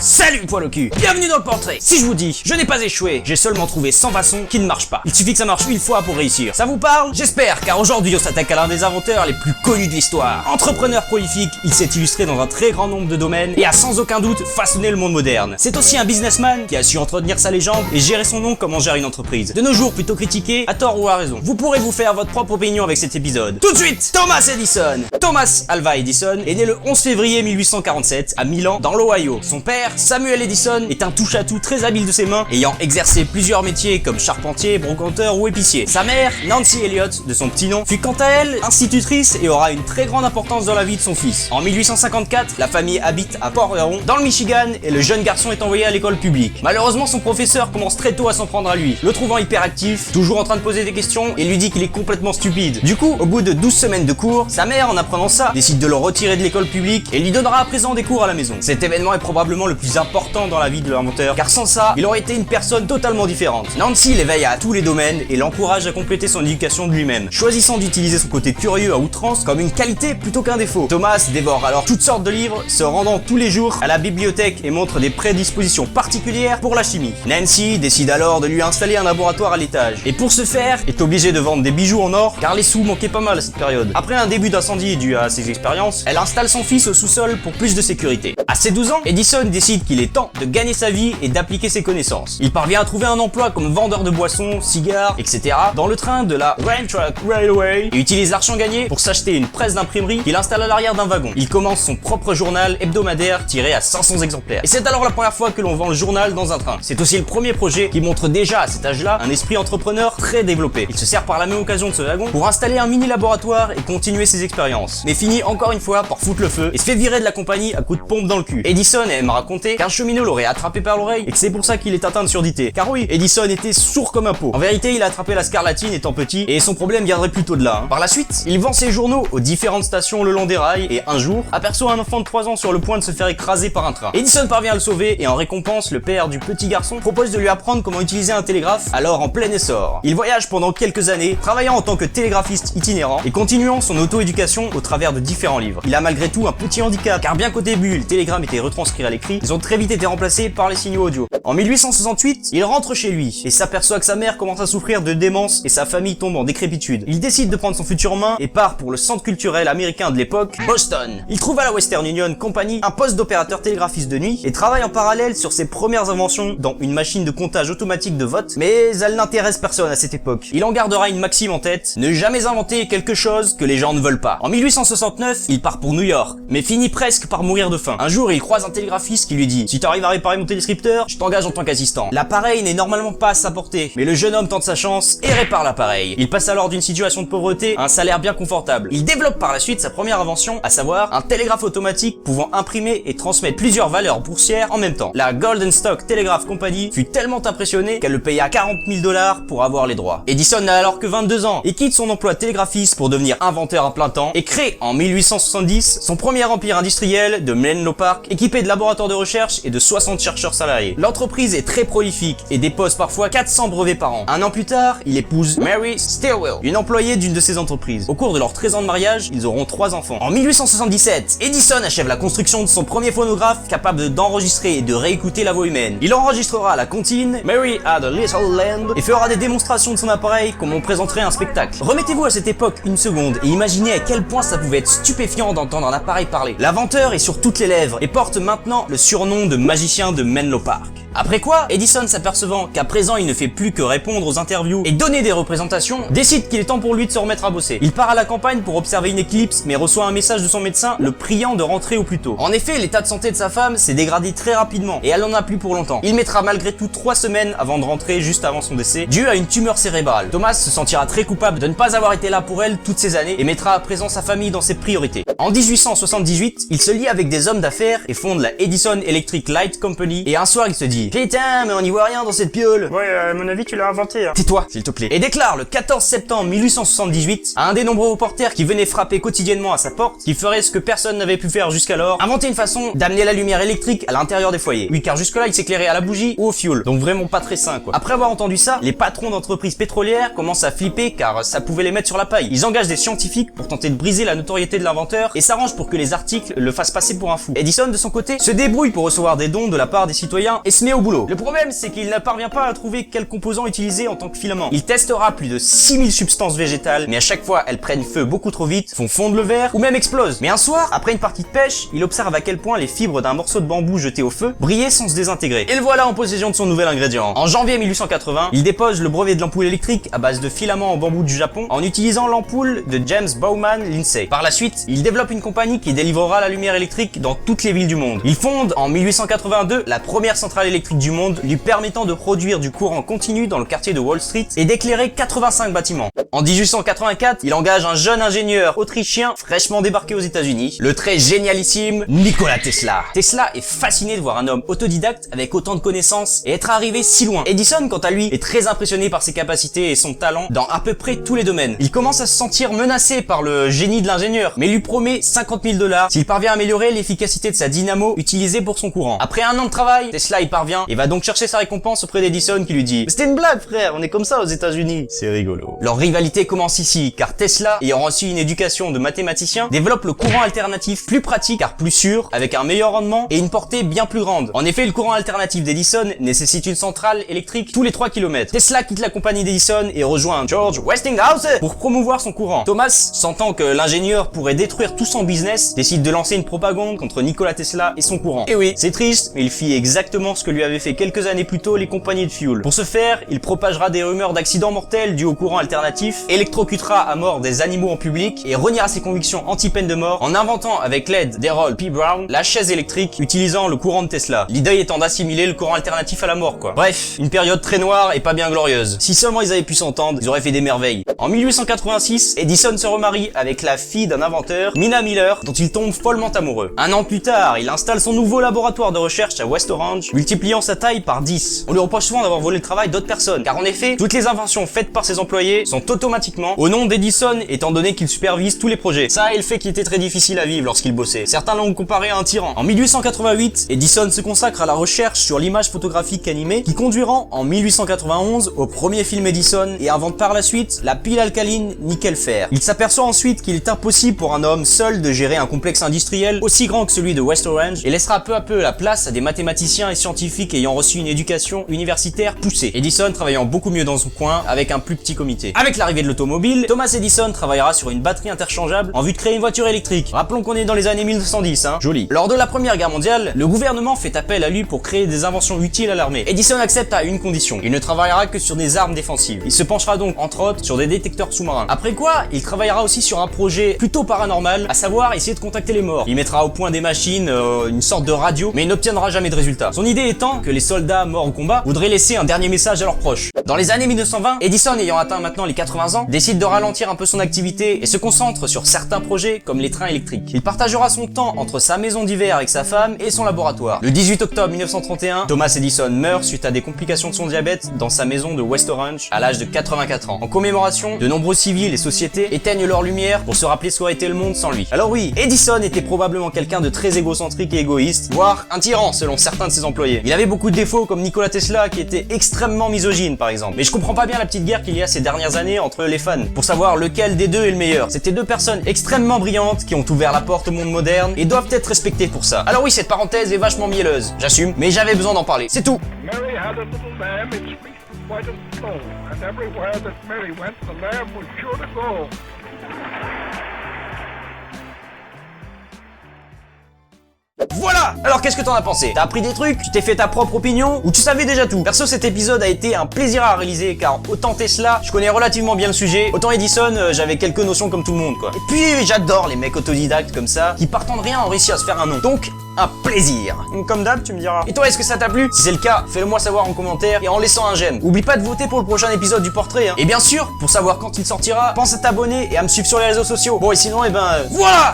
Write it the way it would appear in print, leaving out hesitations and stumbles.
Salut poil au cul, bienvenue dans le portrait. Si je vous dis, je n'ai pas échoué, j'ai seulement trouvé 100 façons qui ne marchent pas. Il suffit que ça marche une fois pour réussir. Ça vous parle? J'espère, car aujourd'hui on s'attaque à l'un des inventeurs les plus connus de l'histoire. Entrepreneur prolifique, il s'est illustré dans un très grand nombre de domaines et a sans aucun doute façonné le monde moderne. C'est aussi un businessman qui a su entretenir sa légende et gérer son nom comme on gère une entreprise. De nos jours plutôt critiqué, à tort ou à raison. Vous pourrez vous faire votre propre opinion avec cet épisode. Tout de suite, Thomas Edison. Thomas Alva Edison est né le 11 février 1847 à Milan, dans l'Ohio. Son père, Samuel Edison, est un touche-à-tout très habile de ses mains, ayant exercé plusieurs métiers comme charpentier, brocanteur ou épicier. Sa mère, Nancy Elliott, de son petit nom, fut quant à elle institutrice et aura une très grande importance dans la vie de son fils. En 1854, la famille habite à Port Huron, dans le Michigan, et le jeune garçon est envoyé à l'école publique. Malheureusement, son professeur commence très tôt à s'en prendre à lui, le trouvant hyperactif, toujours en train de poser des questions, et lui dit qu'il est complètement stupide. Du coup, au bout de 12 semaines de cours, sa mère, en apprenant ça, décide de le retirer de l'école publique et lui donnera à présent des cours à la maison. Cet événement est probablement le plus important dans la vie de l'inventeur, car sans ça, il aurait été une personne totalement différente. Nancy l'éveille à tous les domaines et l'encourage à compléter son éducation de lui-même, choisissant d'utiliser son côté curieux à outrance comme une qualité plutôt qu'un défaut. Thomas dévore alors toutes sortes de livres, se rendant tous les jours à la bibliothèque et montre des prédispositions particulières pour la chimie. Nancy décide alors de lui installer un laboratoire à l'étage, et pour ce faire, est obligée de vendre des bijoux en or, car les sous manquaient pas mal à cette période. Après un début d'incendie dû à ses expériences, elle installe son fils au sous-sol pour plus de sécurité. À ses 12 ans, Edison décide qu'il est temps de gagner sa vie et d'appliquer ses connaissances. Il parvient à trouver un emploi comme vendeur de boissons, cigares, etc. dans le train de la Amtrak Railway et utilise l'argent gagné pour s'acheter une presse d'imprimerie qu'il installe à l'arrière d'un wagon. Il commence son propre journal hebdomadaire tiré à 500 exemplaires. Et c'est alors la première fois que l'on vend le journal dans un train. C'est aussi le premier projet qui montre déjà à cet âge-là un esprit entrepreneur très développé. Il se sert par la même occasion de ce wagon pour installer un mini laboratoire et continuer ses expériences. Mais finit encore une fois par foutre le feu et se fait virer de la compagnie à coups de pompe dans le cul. Edison aime raconter qu'un cheminot l'aurait attrapé par l'oreille et que c'est pour ça qu'il est atteint de surdité. Car oui, Edison était sourd comme un pot. En vérité, il a attrapé la scarlatine étant petit et son problème viendrait plutôt de là. Par la suite, il vend ses journaux aux différentes stations le long des rails et un jour, aperçoit un enfant de 3 ans sur le point de se faire écraser par un train. Edison parvient à le sauver et en récompense, le père du petit garçon propose de lui apprendre comment utiliser un télégraphe alors en plein essor. Il voyage pendant quelques années, travaillant en tant que télégraphiste itinérant et continuant son auto-éducation au travers de différents livres. Il a malgré tout un petit handicap, car bien qu'au début, le télégramme était retranscrit à l'écrit, ils ont très vite été remplacés par les signaux audio. En 1868, il rentre chez lui et s'aperçoit que sa mère commence à souffrir de démence et sa famille tombe en décrépitude. Il décide de prendre son futur en main et part pour le centre culturel américain de l'époque, Boston. Il trouve à la Western Union Company un poste d'opérateur télégraphiste de nuit et travaille en parallèle sur ses premières inventions, dont une machine de comptage automatique de vote, mais elle n'intéresse personne à cette époque. Il en gardera une maxime en tête: ne jamais inventer quelque chose que les gens ne veulent pas. En 1869, il part pour New York, mais finit presque par mourir de faim. Un jour, il croise un télégraphiste qui lui dit: si t'arrives à réparer mon téléscripteur, je t'engage en tant qu'assistant. L'appareil n'est normalement pas à sa portée, mais le jeune homme tente sa chance et répare l'appareil. Il passe alors d'une situation de pauvreté à un salaire bien confortable. Il développe par la suite sa première invention, à savoir un télégraphe automatique pouvant imprimer et transmettre plusieurs valeurs boursières en même temps. La Golden Stock Telegraph Company fut tellement impressionnée qu'elle le paya 40 000 $ pour avoir les droits. Edison n'a alors que 22 ans et quitte son emploi de télégraphiste pour devenir inventeur à plein temps et crée en 1870 son premier empire industriel de Menlo Park, équipé de laboratoires de recherche et de 60 chercheurs salariés. L'entreprise est très prolifique et dépose parfois 400 brevets par an. Un an plus tard, il épouse Mary Stilwell, une employée d'une de ses entreprises. Au cours de leurs 13 ans de mariage, ils auront 3 enfants. En 1877, Edison achève la construction de son premier phonographe capable d'enregistrer et de réécouter la voix humaine. Il enregistrera la comptine Mary Had a Little Lamb et fera des démonstrations de son appareil comme on présenterait un spectacle. Remettez-vous à cette époque une seconde et imaginez à quel point ça pouvait être stupéfiant d'entendre un appareil parler. L'inventeur est sur toutes les lèvres et porte maintenant le surnom de magicien de Menlo Park. Après quoi, Edison, s'apercevant qu'à présent il ne fait plus que répondre aux interviews et donner des représentations, décide qu'il est temps pour lui de se remettre à bosser. Il part à la campagne pour observer une éclipse, mais reçoit un message de son médecin le priant de rentrer au plus tôt. En effet, l'état de santé de sa femme s'est dégradé très rapidement et elle n'en a plus pour longtemps. Il mettra malgré tout 3 semaines avant de rentrer juste avant son décès, dû à une tumeur cérébrale. Thomas se sentira très coupable de ne pas avoir été là pour elle toutes ces années et mettra à présent sa famille dans ses priorités. En 1878, il se lie avec des hommes d'affaires et fonde la Edison Electric Light Company, et un soir il se dit: putain, mais on n'y voit rien dans cette piole. Ouais, à mon avis, tu l'as inventé. Hein. Tais-toi, s'il te plaît. Et déclare le 14 septembre 1878 à un des nombreux reporters qui venaient frapper quotidiennement à sa porte, qui ferait ce que personne n'avait pu faire jusqu'alors, inventer une façon d'amener la lumière électrique à l'intérieur des foyers. Oui, car jusque-là, il s'éclairait à la bougie ou au fioul, donc vraiment pas très sain, quoi. Après avoir entendu ça, les patrons d'entreprises pétrolières commencent à flipper car ça pouvait les mettre sur la paille. Ils engagent des scientifiques pour tenter de briser la notoriété de l'inventeur et s'arrangent pour que les articles le fassent passer pour un fou. Edison, de son côté, se débrouille pour recevoir des dons de la part des citoyens et se met au boulot. Le problème, c'est qu'il ne parvient pas à trouver quel composant utiliser en tant que filament. Il testera plus de 6000 substances végétales, mais à chaque fois, elles prennent feu beaucoup trop vite, font fondre le verre ou même explosent. Mais un soir, après une partie de pêche, il observe à quel point les fibres d'un morceau de bambou jeté au feu brillaient sans se désintégrer. Et le voilà en possession de son nouvel ingrédient. En janvier 1880, il dépose le brevet de l'ampoule électrique à base de filaments en bambou du Japon en utilisant l'ampoule de James Bowman Lindsay. Par la suite, il développe une compagnie qui délivrera la lumière électrique dans toutes les villes du monde. Il fonde en 1882 la première centrale électrique du monde, lui permettant de produire du courant continu dans le quartier de Wall Street et d'éclairer 85 bâtiments. En 1884, il engage un jeune ingénieur autrichien fraîchement débarqué aux États-Unis, le très génialissime Nikola Tesla. Tesla est fasciné de voir un homme autodidacte avec autant de connaissances et être arrivé si loin. Edison, quant à lui, est très impressionné par ses capacités et son talent dans à peu près tous les domaines. Il commence à se sentir menacé par le génie de l'ingénieur, mais lui promet 50 000 $ s'il parvient à améliorer l'efficacité de sa dynamo utilisée pour son courant. Après un an de travail, Tesla y parvient et va donc chercher sa récompense auprès d'Edison qui lui dit « C'était une blague frère, on est comme ça aux États-Unis. » C'est rigolo. Leur rivalité commence ici, car Tesla, ayant reçu une éducation de mathématicien, développe le courant alternatif plus pratique car plus sûr, avec un meilleur rendement et une portée bien plus grande. En effet, le courant alternatif d'Edison nécessite une centrale électrique tous les 3 km. Tesla quitte la compagnie d'Edison et rejoint George Westinghouse pour promouvoir son courant. Thomas, sentant que l'ingénieur pourrait détruire tout son business, décide de lancer une propagande contre Nikola Tesla et son courant. Et oui, c'est triste, mais il fit exactement ce que lui avaient fait quelques années plus tôt les compagnies de fuel. Pour ce faire, il propagera des rumeurs d'accidents mortels dus au courant alternatif, électrocutera à mort des animaux en public et reniera ses convictions anti-peine de mort en inventant avec l'aide d'Harold P. Brown la chaise électrique utilisant le courant de Tesla. L'idée étant d'assimiler le courant alternatif à la mort quoi. Bref, une période très noire et pas bien glorieuse. Si seulement ils avaient pu s'entendre, ils auraient fait des merveilles. En 1886, Edison se remarie avec la fille d'un inventeur, Minna Miller, dont il tombe follement amoureux. Un an plus tard, il installe son nouveau laboratoire de recherche à West Orange, multipliant sa taille par 10. On lui reproche souvent d'avoir volé le travail d'autres personnes, car en effet, toutes les inventions faites par ses employés sont automatiquement au nom d'Edison, étant donné qu'il supervise tous les projets. Ça et le fait qu'il était très difficile à vivre lorsqu'il bossait. Certains l'ont comparé à un tyran. En 1888, Edison se consacre à la recherche sur l'image photographique animée qui conduira en 1891 au premier film Edison et invente par la suite la pile alcaline nickel-fer. Il s'aperçoit ensuite qu'il est impossible pour un homme seul de gérer un complexe industriel aussi grand que celui de West Orange et laissera peu à peu la place à des mathématiciens et scientifiques ayant reçu une éducation universitaire poussée. Edison travaillant beaucoup mieux dans son coin avec un plus petit comité. Avec l'arrivée de l'automobile, Thomas Edison travaillera sur une batterie interchangeable en vue de créer une voiture électrique. Rappelons qu'on est dans les années 1910, hein. Joli. Lors de la Première Guerre mondiale, le gouvernement fait appel à lui pour créer des inventions utiles à l'armée. Edison accepte à une condition. Il ne travaillera que sur des armes défensives. Il se penchera donc, entre autres, sur des détecteurs sous-marins. Après quoi, il travaillera aussi sur un projet plutôt paranormal, à savoir essayer de contacter les morts. Il mettra au point des machines, une sorte de radio, mais il n'obtiendra jamais de résultat. Son idée étant que les soldats morts au combat voudraient laisser un dernier message à leurs proches. Dans les années 1920, Edison, ayant atteint maintenant les 80 ans, décide de ralentir un peu son activité et se concentre sur certains projets comme les trains électriques. Il partagera son temps entre sa maison d'hiver avec sa femme et son laboratoire. Le 18 octobre 1931, Thomas Edison meurt suite à des complications de son diabète dans sa maison de West Orange à l'âge de 84 ans. En commémoration, de nombreux civils et sociétés éteignent leur lumière pour se rappeler ce qu'aurait été le monde sans lui. Alors oui, Edison était probablement quelqu'un de très égocentrique et égoïste, voire un tyran selon certains de ses employés. Il avait beaucoup de défauts comme Nikola Tesla qui était extrêmement misogyne par exemple. Mais je comprends pas bien la petite guerre qu'il y a ces dernières années entre les fans pour savoir lequel des deux est le meilleur. C'était deux personnes extrêmement brillantes qui ont ouvert la porte au monde moderne et doivent être respectées pour ça. Alors oui, cette parenthèse est vachement mielleuse, j'assume, mais j'avais besoin d'en parler, c'est tout. Mary had a little lamb, its fleece was white as snow, and everywhere that Mary went, the lamb was sure to go. Voilà! Alors qu'est-ce que t'en as pensé? T'as appris des trucs? Tu t'es fait ta propre opinion? Ou tu savais déjà tout? Perso, cet épisode a été un plaisir à réaliser car autant Tesla, je connais relativement bien le sujet, autant Edison, j'avais quelques notions comme tout le monde quoi. Et puis j'adore les mecs autodidactes comme ça, qui partant de rien ont réussi à se faire un nom. Donc, un plaisir. Comme d'hab, tu me diras. Et toi, est-ce que ça t'a plu? Si c'est le cas, fais-le moi savoir en commentaire et en laissant un j'aime. Oublie pas de voter pour le prochain épisode du portrait, hein. Et bien sûr, pour savoir quand il sortira, pense à t'abonner et à me suivre sur les réseaux sociaux. Bon et sinon, voilà!